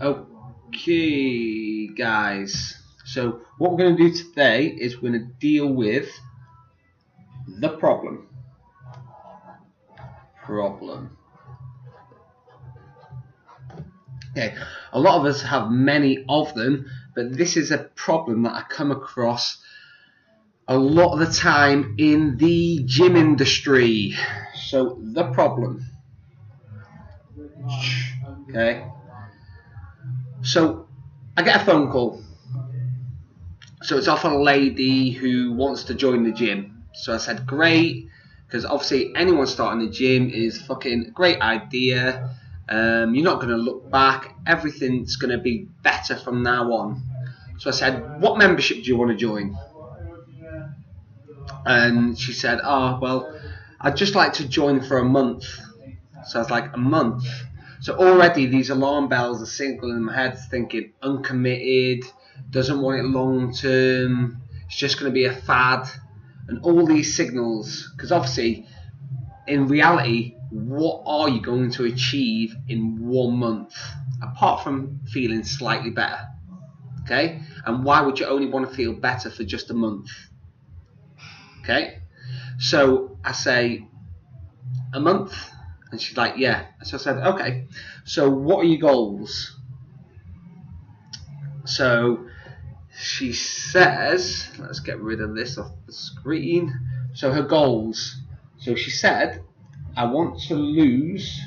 Okay, guys. So what we're going to do today is we're going to deal with the problem. Okay, a lot of us have many of them, but this is a problem that I come across a lot of the time in the gym industry. So the problem. Okay. So I get a phone call. So it's off a lady who wants to join the gym. So I said, great, because obviously anyone starting the gym is fucking great idea. You're not going to look back. Everything's going to be better from now on. So I said, what membership do you want to join? And she said, oh, well, I'd just like to join for a month. So I was like, a month? So already these alarm bells are singling in my head, thinking uncommitted, doesn't want it long term, it's just going to be a fad, and all these signals. Because obviously, in reality, what are you going to achieve in 1 month, apart from feeling slightly better? Okay? And why would you only want to feel better for just a month? Okay? So I say, a month? And she's like, yeah. So I said, okay, so what are your goals? So she says, let's get rid of this off the screen. So her goals. So she said, I want to lose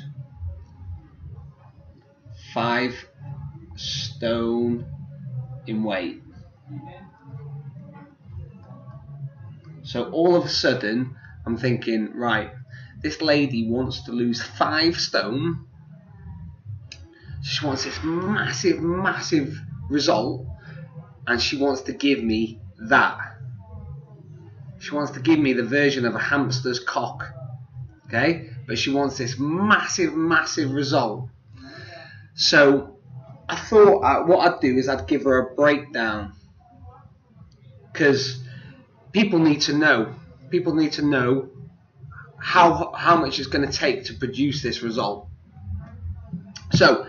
5 stone in weight. So all of a sudden, I'm thinking, right, this lady wants to lose 5 stone. She wants this massive, massive result, and she wants to give me that. She wants to give me the version of a hamster's cock, okay? But she wants this massive, massive result. So I thought what I'd do is I'd give her a breakdown, because people need to know. People need to know how much it's going to take to produce this result. So,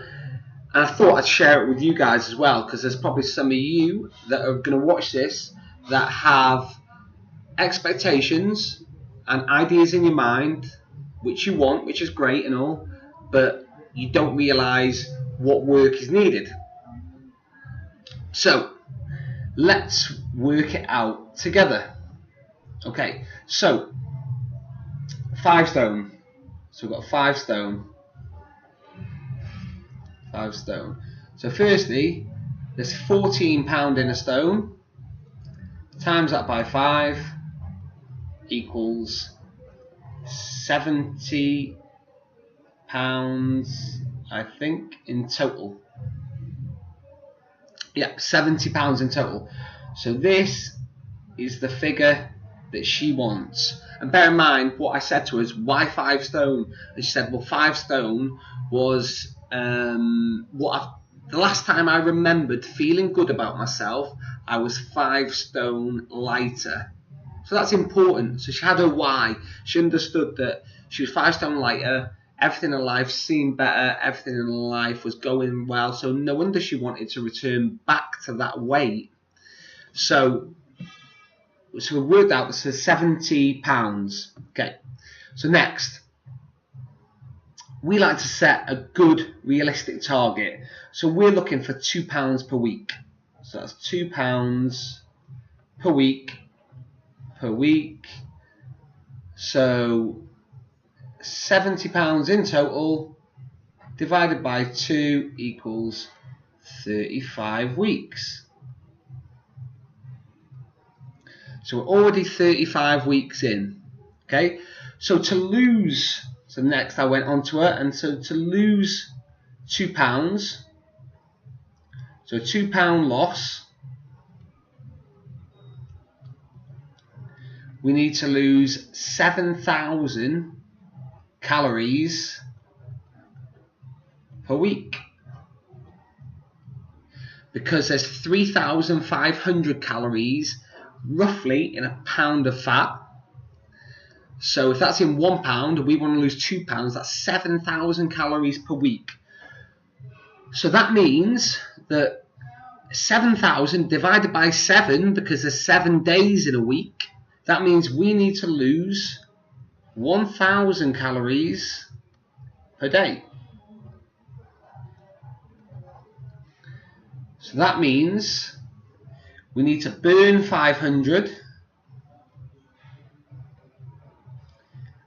and I thought I'd share it with you guys as well, because there's probably some of you that are going to watch this that have expectations and ideas in your mind, which you want, which is great and all, but you don't realise what work is needed. So, let's work it out together. Okay, so 5 stone. So we've got 5 stone. 5 stone. So firstly, there's 14 pound in a stone. Times that by 5 equals 70 pounds, I think, in total. Yeah, 70 pounds in total. So this is the figure that she wants. And bear in mind, what I said to her is, why 5 stone? And she said, well, 5 stone was the last time I remembered feeling good about myself, I was 5 stone lighter. So that's important. So she had her why. She understood that she was 5 stone lighter, everything in life seemed better, everything in life was going well, so no wonder she wanted to return back to that weight. So we worked out this is 70 pounds. Okay, so next, we like to set a good realistic target. So we're looking for £2 per week. So that's £2 per week. So £70 in total divided by 2 equals 35 weeks. So we're already 35 weeks in. Okay, so to lose, so next I went on to her, and so to lose £2, so a £2 loss, we need to lose 7,000 calories per week, because there's 3,500 calories roughly in a pound of fat. So if that's in £1, we want to lose £2, that's 7,000 calories per week. So that means that 7,000 divided by 7, because there's 7 days in a week, that means we need to lose 1,000 calories per day. So that means we need to burn 500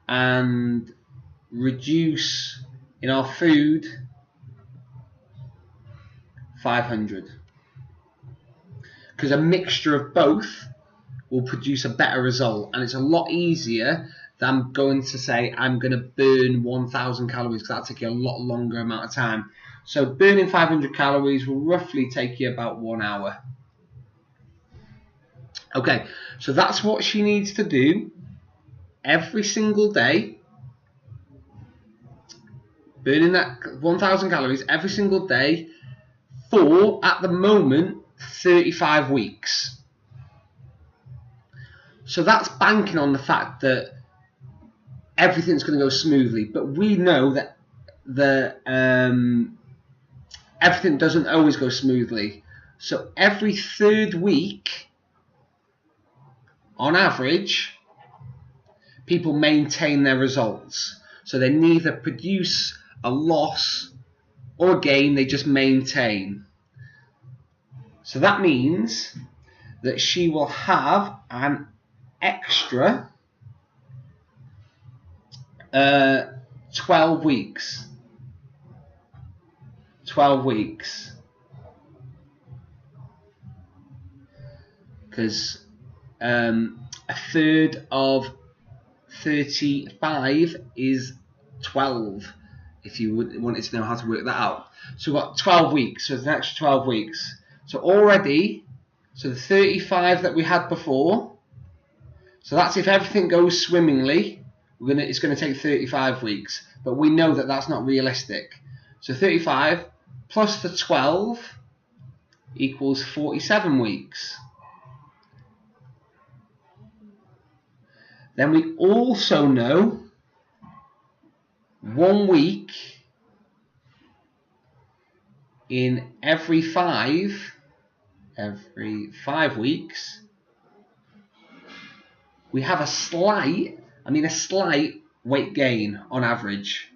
and reduce in our food 500, because a mixture of both will produce a better result, and it's a lot easier than going to say I'm going to burn 1,000 calories, because that'll take you a lot longer amount of time. So burning 500 calories will roughly take you about 1 hour. Okay, so that's what she needs to do every single day, burning that 1,000 calories every single day for, at the moment, 35 weeks. So that's banking on the fact that everything's going to go smoothly, but we know that everything doesn't always go smoothly. So every 3rd week, on average, people maintain their results. So they neither produce a loss or gain, they just maintain. So that means that she will have an extra 12 weeks. 12 weeks. Because a third of 35 is 12, if you wanted to know how to work that out. So we've got 12 weeks, so it's an extra 12 weeks. So already, so the 35 that we had before, so that's if everything goes swimmingly, it's going to take 35 weeks. But we know that that's not realistic. So 35 plus the 12 equals 47 weeks. Then we also know 1 week in every 5 weeks, we have a slight weight gain on average.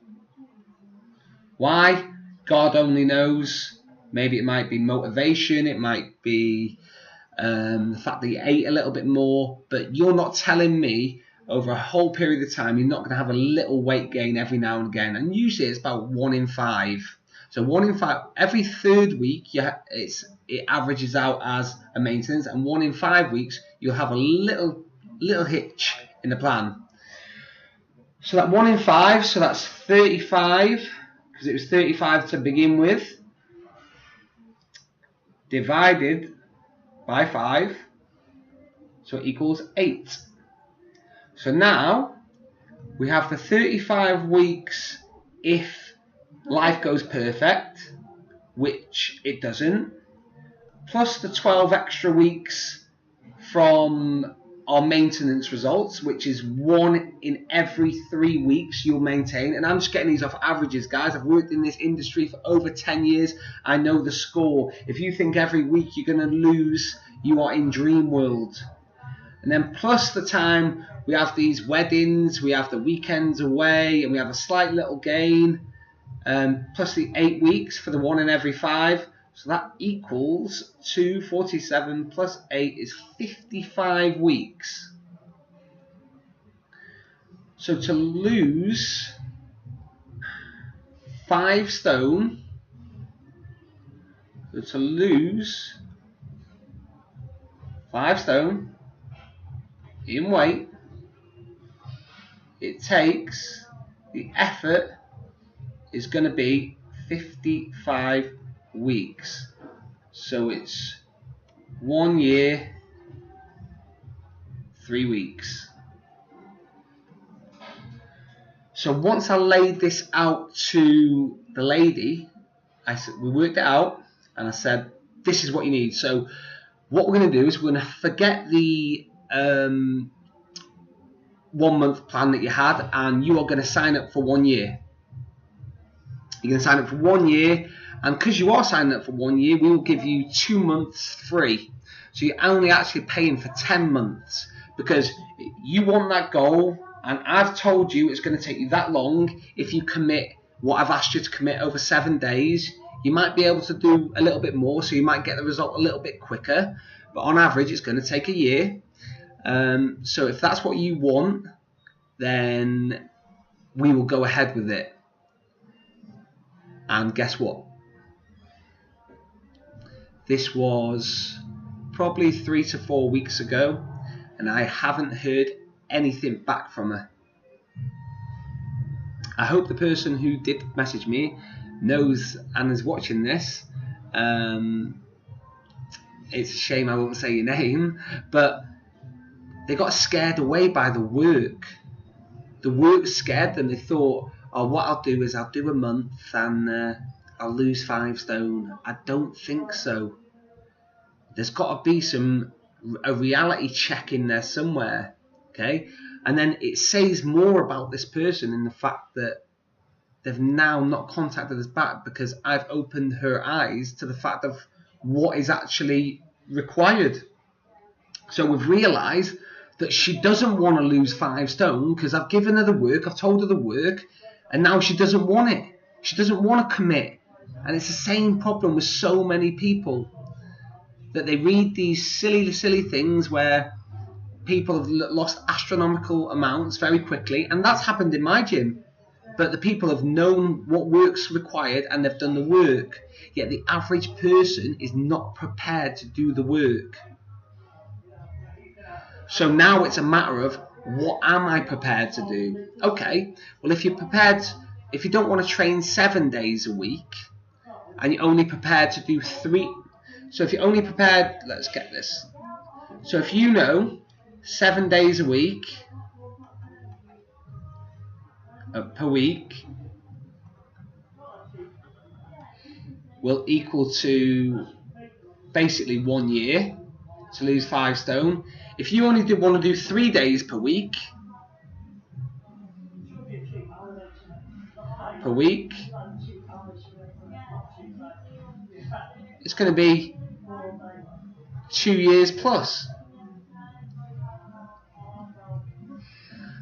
Why? God only knows. Maybe it might be motivation, it might be the fact that you ate a little bit more, but you're not telling me over a whole period of time you're not going to have a little weight gain every now and again. And usually it's about 1 in 5. So 1 in 5, every 3rd week it averages out as a maintenance, and 1 in 5 weeks you'll have a little hitch in the plan. So that 1 in 5, so that's 35, because it was 35 to begin with, divided by 5, so it equals 8. So now we have the 35 weeks if life goes perfect, which it doesn't, plus the 12 extra weeks from our maintenance results, which is 1 in every 3 weeks you'll maintain. And I'm just getting these off averages, guys. I've worked in this industry for over 10 years. I know the score. If you think every week you're going to lose, you are in dream world. And then plus the time we have these weddings, we have the weekends away, and we have a slight little gain, plus the 8 weeks for the 1 in every 5. So that equals 247 plus 8 is 55 weeks. So to lose 5 stone, in weight, it takes, the effort is going to be 55 weeks. So it's 1 year, 3 weeks. So once I laid this out to the lady, we worked it out, and I said, this is what you need. So what we're going to do is we're going to forget the 1 month plan that you had, and you are going to sign up for 1 year. You're going to sign up for 1 year, And because you are signing up for 1 year, we will give you 2 months free. So you're only actually paying for 10 months because you want that goal, and I've told you it's going to take you that long. If you commit what I've asked you to commit over 7 days, you might be able to do a little bit more, so you might get the result a little bit quicker. But on average, it's going to take a year. So if that's what you want, then we will go ahead with it. And guess what? This was probably 3 to 4 weeks ago, and I haven't heard anything back from her. I hope the person who did message me knows and is watching this. It's a shame I won't say your name, but they got scared away by the work. The work scared them. They thought, oh, what I'll do is I'll do a month and I'll lose 5 stone. I don't think so. There's got to be a reality check in there somewhere, okay? And then it says more about this person in the fact that they've now not contacted us back because I've opened her eyes to the fact of what is actually required. So we've realised that she doesn't want to lose 5 stone because I've given her the work, I've told her the work, and now she doesn't want it. She doesn't want to commit. And it's the same problem with so many people, that they read these silly things where people have lost astronomical amounts very quickly, and that's happened in my gym. But the people have known what work's required and they've done the work, yet the average person is not prepared to do the work. So now it's a matter of, what am I prepared to do? Okay, well, if you're prepared, if you don't want to train 7 days a week and you're only prepared to do 3, so if you're only prepared, let's get this. So if you know 7 days a week, per week will equal to basically 1 year to lose 5 stone. If you only want to do 3 days per week, it's going to be 2 years plus.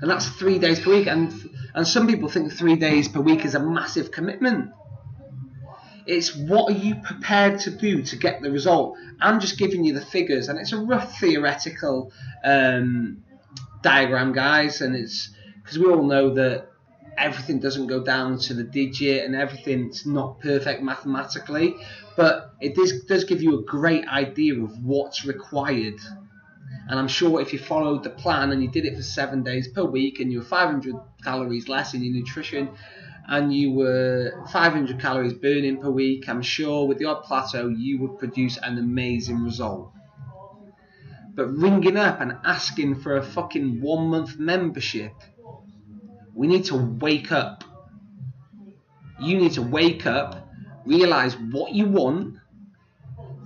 And that's 3 days per week. And some people think 3 days per week is a massive commitment. It's what are you prepared to do to get the result. I'm just giving you the figures, and it's a rough theoretical diagram, guys, and it's because we all know that everything doesn't go down to the digit and everything's not perfect mathematically, but it does give you a great idea of what's required. And I'm sure if you followed the plan and you did it for 7 days per week and you were 500 calories less in your nutrition and you were 500 calories burning per week, I'm sure with the odd plateau you would produce an amazing result. But ringing up and asking for a fucking 1 month membership, we need to wake up. You need to wake up, realise what you want,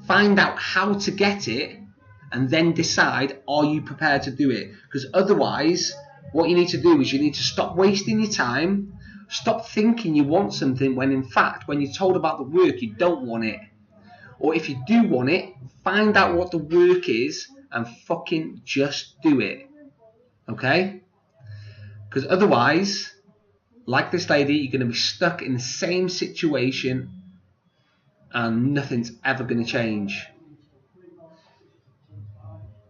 find out how to get it, and then decide, are you prepared to do it? Because otherwise, what you need to do is you need to stop wasting your time, stop thinking you want something when in fact, when you're told about the work, you don't want it. Or if you do want it, find out what the work is and fucking just do it. Okay? Because otherwise, like this lady, you're going to be stuck in the same situation and nothing's ever going to change.